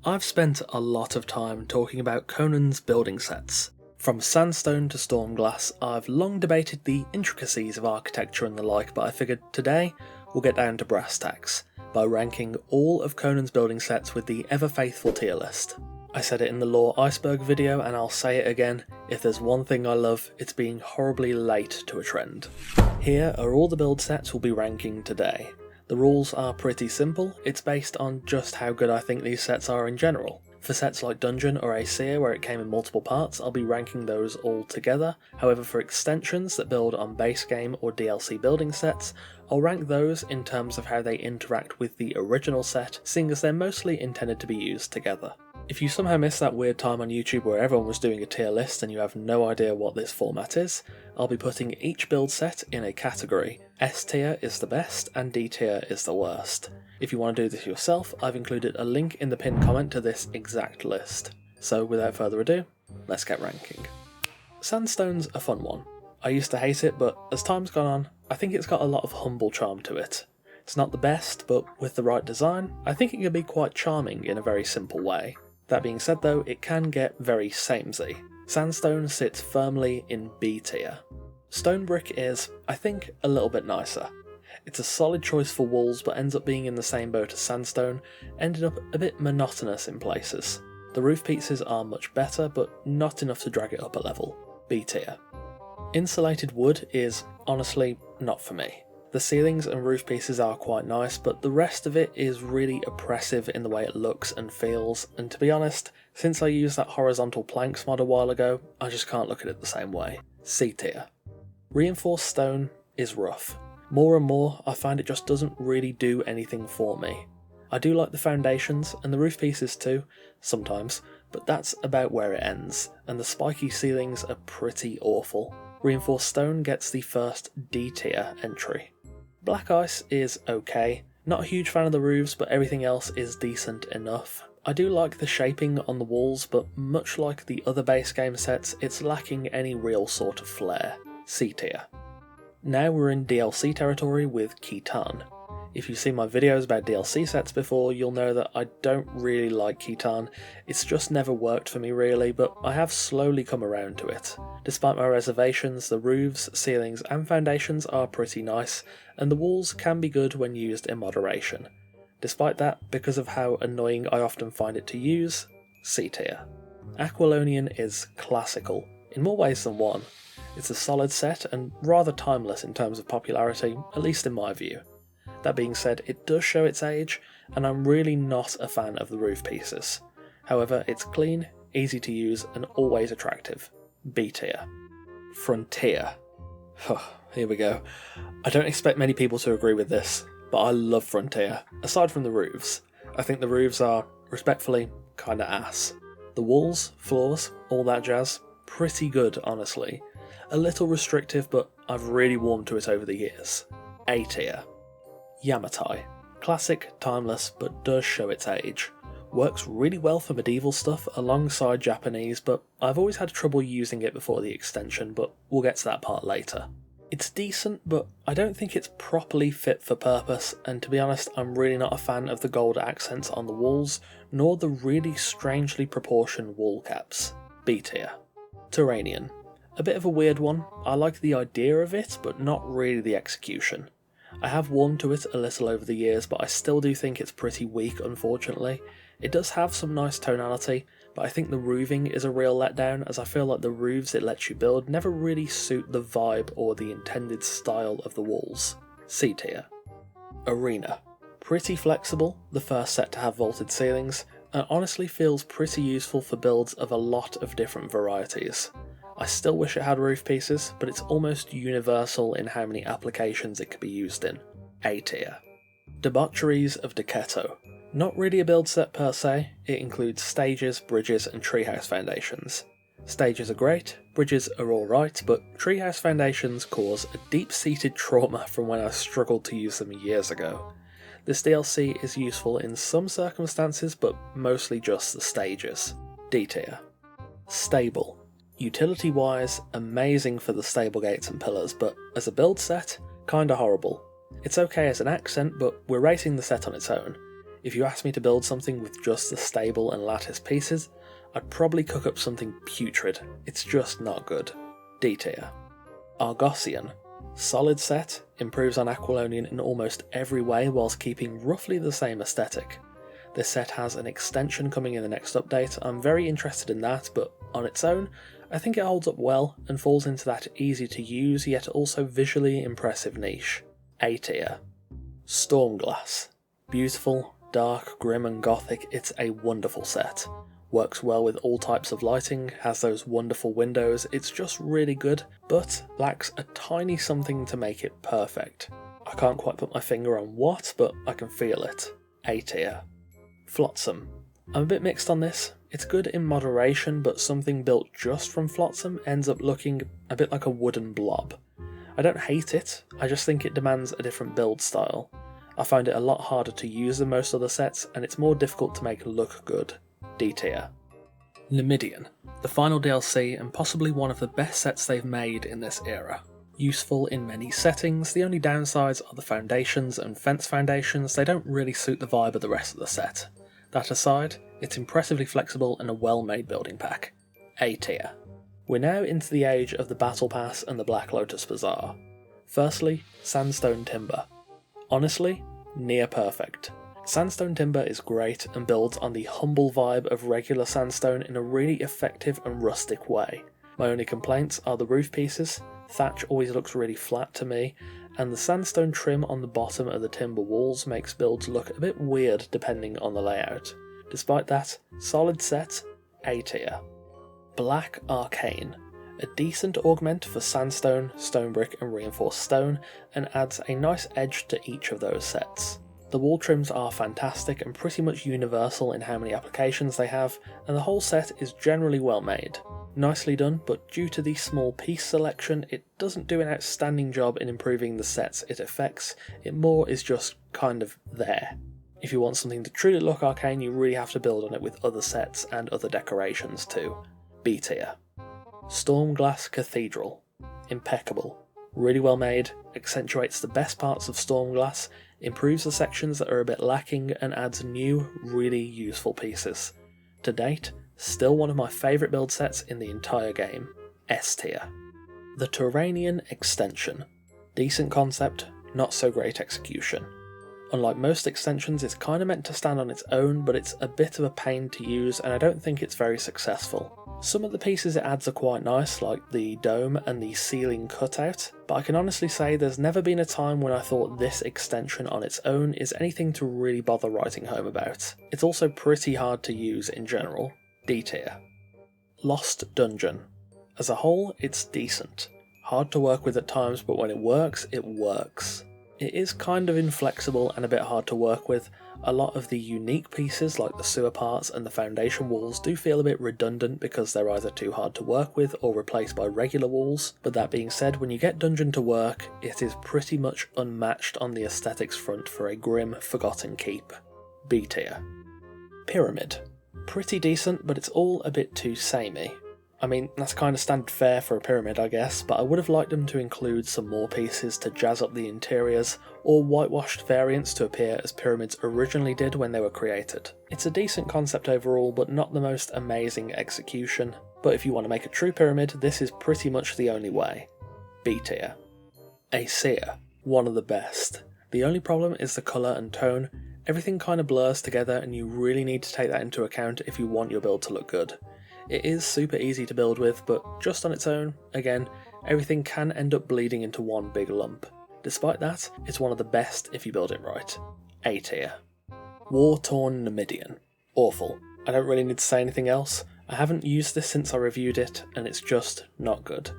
I've spent a lot of time talking about Conan's building sets. From sandstone to storm glass, I've long debated the intricacies of architecture and the like, but I figured today we'll get down to brass tacks by ranking all of Conan's building sets with the ever-faithful tier list. I said it in the Lore Iceberg video and I'll say it again, if there's one thing I love, it's being horribly late to a trend. Here are all the build sets we'll be ranking today. The rules are pretty simple, it's based on just how good I think these sets are in general. For sets like Dungeon or Aesir where it came in multiple parts, I'll be ranking those all together. However, for extensions that build on base game or DLC building sets, I'll rank those in terms of how they interact with the original set, seeing as they're mostly intended to be used together. If you somehow missed that weird time on YouTube where everyone was doing a tier list and you have no idea what this format is, I'll be putting each build set in a category. S tier is the best and D tier is the worst. If you want to do this yourself, I've included a link in the pinned comment to this exact list. So without further ado, let's get ranking. Sandstone's a fun one. I used to hate it, but as time's gone on, I think it's got a lot of humble charm to it. It's not the best, but with the right design, I think it can be quite charming in a very simple way. That being said though, it can get very samey. Sandstone sits firmly in B tier. Stone brick is, I think, a little bit nicer. It's a solid choice for walls but ends up being in the same boat as sandstone, ending up a bit monotonous in places. The roof pieces are much better but not enough to drag it up a level. B tier. Insulated wood is, honestly, not for me. The ceilings and roof pieces are quite nice, but the rest of it is really oppressive in the way it looks and feels, and to be honest, since I used that horizontal planks mod a while ago, I just can't look at it the same way. C tier. Reinforced stone is rough. More and more, I find it just doesn't really do anything for me. I do like the foundations, and the roof pieces too, sometimes, but that's about where it ends, and the spiky ceilings are pretty awful. Reinforced stone gets the first D tier entry. Black ice is okay. Not a huge fan of the roofs, but everything else is decent enough. I do like the shaping on the walls, but much like the other base game sets, it's lacking any real sort of flair. C tier. Now we're in DLC territory with Khitan. If you've seen my videos about DLC sets before, you'll know that I don't really like Khitan. It's just never worked for me really, but I have slowly come around to it. Despite my reservations, the roofs, ceilings and foundations are pretty nice, and the walls can be good when used in moderation. Despite that, because of how annoying I often find it to use, C tier. Aquilonian is classical, in more ways than one. It's a solid set and rather timeless in terms of popularity, at least in my view. That being said, it does show its age, and I'm really not a fan of the roof pieces. However, it's clean, easy to use, and always attractive. B tier. Frontier. Here we go. I don't expect many people to agree with this, but I love Frontier, aside from the roofs. I think the roofs are, respectfully, kinda ass. The walls, floors, all that jazz, pretty good honestly. A little restrictive, but I've really warmed to it over the years. A tier. Yamatai. Classic, timeless, but does show its age. Works really well for medieval stuff alongside Japanese, but I've always had trouble using it before the extension, but we'll get to that part later. It's decent, but I don't think it's properly fit for purpose, and to be honest, I'm really not a fan of the gold accents on the walls, nor the really strangely proportioned wall caps. B tier. Turanian. A bit of a weird one. I like the idea of it, but not really the execution. I have warmed to it a little over the years, but I still do think it's pretty weak, unfortunately. It does have some nice tonality, but I think the roofing is a real letdown, as I feel like the roofs it lets you build never really suit the vibe or the intended style of the walls. C tier. Arena. Pretty flexible, the first set to have vaulted ceilings, and honestly feels pretty useful for builds of a lot of different varieties. I still wish it had roof pieces, but it's almost universal in how many applications it could be used in. A tier. Debaucheries of Decetto. Not really a build set per se, it includes stages, bridges and treehouse foundations. Stages are great, bridges are alright, but treehouse foundations cause a deep-seated trauma from when I struggled to use them years ago. This DLC is useful in some circumstances, but mostly just the stages. D tier. Stable. Utility-wise, amazing for the stable gates and pillars, but as a build set, kinda horrible. It's okay as an accent, but we're rating the set on its own. If you asked me to build something with just the stable and lattice pieces, I'd probably cook up something putrid. It's just not good. D tier. Argosian. Solid set, improves on Aquilonian in almost every way whilst keeping roughly the same aesthetic. This set has an extension coming in the next update. I'm very interested in that, but on its own, I think it holds up well and falls into that easy to use yet also visually impressive niche. A tier. Stormglass. Beautiful, dark, grim and gothic, it's a wonderful set. Works well with all types of lighting, has those wonderful windows, it's just really good, but lacks a tiny something to make it perfect. I can't quite put my finger on what, but I can feel it. A tier. Flotsam. I'm a bit mixed on this. It's good in moderation, but something built just from Flotsam ends up looking a bit like a wooden blob. I don't hate it, I just think it demands a different build style. I find it a lot harder to use than most other sets, and it's more difficult to make look good. D tier. Numidian. The final DLC and possibly one of the best sets they've made in this era. Useful in many settings, the only downsides are the foundations and fence foundations, they don't really suit the vibe of the rest of the set. That aside, it's impressively flexible and a well-made building pack. A tier. We're now into the age of the Battle Pass and the Black Lotus Bazaar. Firstly, sandstone timber. Honestly, near perfect. Sandstone timber is great and builds on the humble vibe of regular sandstone in a really effective and rustic way. My only complaints are the roof pieces, thatch always looks really flat to me, and the sandstone trim on the bottom of the timber walls makes builds look a bit weird depending on the layout. Despite that, solid set, A tier. Black Arcane. A decent augment for sandstone, stone brick and reinforced stone, and adds a nice edge to each of those sets. The wall trims are fantastic and pretty much universal in how many applications they have, and the whole set is generally well made. Nicely done, but due to the small piece selection, it doesn't do an outstanding job in improving the sets it affects, it more is just kind of there. If you want something to truly look arcane, you really have to build on it with other sets and other decorations too. B tier. Stormglass Cathedral. Impeccable. Really well made, accentuates the best parts of Stormglass, improves the sections that are a bit lacking and adds new, really useful pieces. To date, still one of my favourite build sets in the entire game. S tier. The Turanian Extension. Decent concept, not so great execution. Unlike most extensions, it's kind of meant to stand on its own, but it's a bit of a pain to use and I don't think it's very successful. Some of the pieces it adds are quite nice, like the dome and the ceiling cutout, but I can honestly say there's never been a time when I thought this extension on its own is anything to really bother writing home about. It's also pretty hard to use in general. D tier. Lost Dungeon. As a whole, it's decent. Hard to work with at times, but when it works, it works. It is kind of inflexible and a bit hard to work with. A lot of the unique pieces like the sewer parts and the foundation walls do feel a bit redundant because they're either too hard to work with or replaced by regular walls, but that being said, when you get Dungeon to work, it is pretty much unmatched on the aesthetics front for a grim, forgotten keep. B tier. Pyramid. Pretty decent, but it's all a bit too samey. I mean, that's kind of standard fare for a pyramid, I guess, but I would have liked them to include some more pieces to jazz up the interiors, or whitewashed variants to appear as pyramids originally did when they were created. It's a decent concept overall, but not the most amazing execution, but if you want to make a true pyramid, this is pretty much the only way. B tier. Aesir. One of the best. The only problem is the colour and tone. Everything kind of blurs together and you really need to take that into account if you want your build to look good. It is super easy to build with, but just on its own, again, everything can end up bleeding into one big lump. Despite that, it's one of the best if you build it right. A tier. War-torn Numidian. Awful. I don't really need to say anything else. I haven't used this since I reviewed it, and it's just not good.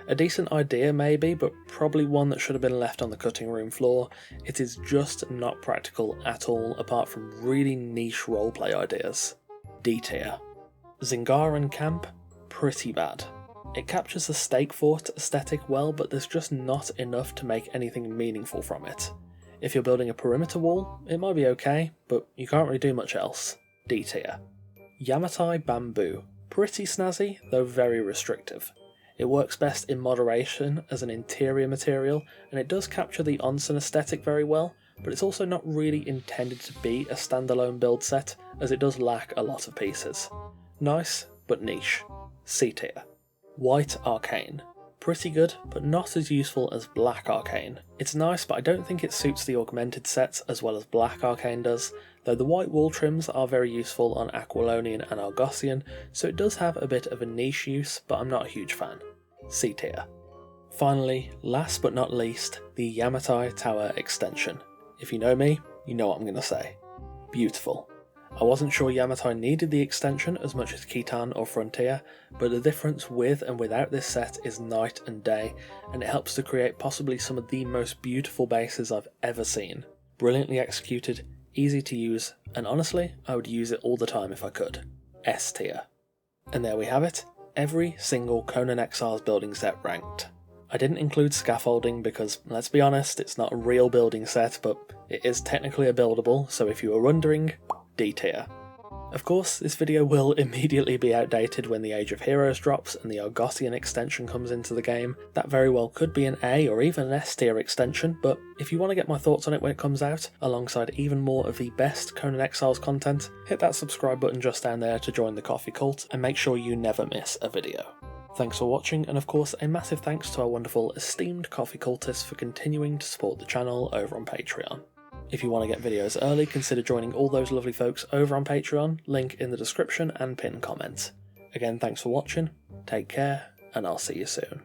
A decent idea maybe, but probably one that should have been left on the cutting room floor. It is just not practical at all, apart from really niche roleplay ideas. D tier. Zingaran Camp, pretty bad. It captures the stake fort aesthetic well, but there's just not enough to make anything meaningful from it. If you're building a perimeter wall, it might be okay, but you can't really do much else. D tier. Yamatai Bamboo, pretty snazzy, though very restrictive. It works best in moderation as an interior material, and it does capture the onsen aesthetic very well, but it's also not really intended to be a standalone build set, as it does lack a lot of pieces. Nice, but niche. C tier. White Arcane. Pretty good, but not as useful as Black Arcane. It's nice, but I don't think it suits the augmented sets as well as Black Arcane does, though the white wall trims are very useful on Aquilonian and Argosian, so it does have a bit of a niche use, but I'm not a huge fan. C tier. Finally, last but not least, the Yamatai Tower extension. If you know me, you know what I'm going to say. Beautiful. I wasn't sure Yamatai needed the extension as much as Khitan or Frontier, but the difference with and without this set is night and day, and it helps to create possibly some of the most beautiful bases I've ever seen. Brilliantly executed, easy to use, and honestly, I would use it all the time if I could. S tier. And there we have it, every single Conan Exiles building set ranked. I didn't include scaffolding because, let's be honest, it's not a real building set, but it is technically a buildable, so if you were wondering, D tier. Of course, this video will immediately be outdated when the Age of Heroes drops and the Argosian extension comes into the game. That very well could be an A or even an S tier extension, but if you want to get my thoughts on it when it comes out, alongside even more of the best Conan Exiles content, hit that subscribe button just down there to join the coffee cult, and make sure you never miss a video. Thanks for watching, and of course a massive thanks to our wonderful esteemed coffee cultists for continuing to support the channel over on Patreon. If you want to get videos early, consider joining all those lovely folks over on Patreon, link in the description and pinned comment. Again, thanks for watching, take care, and I'll see you soon.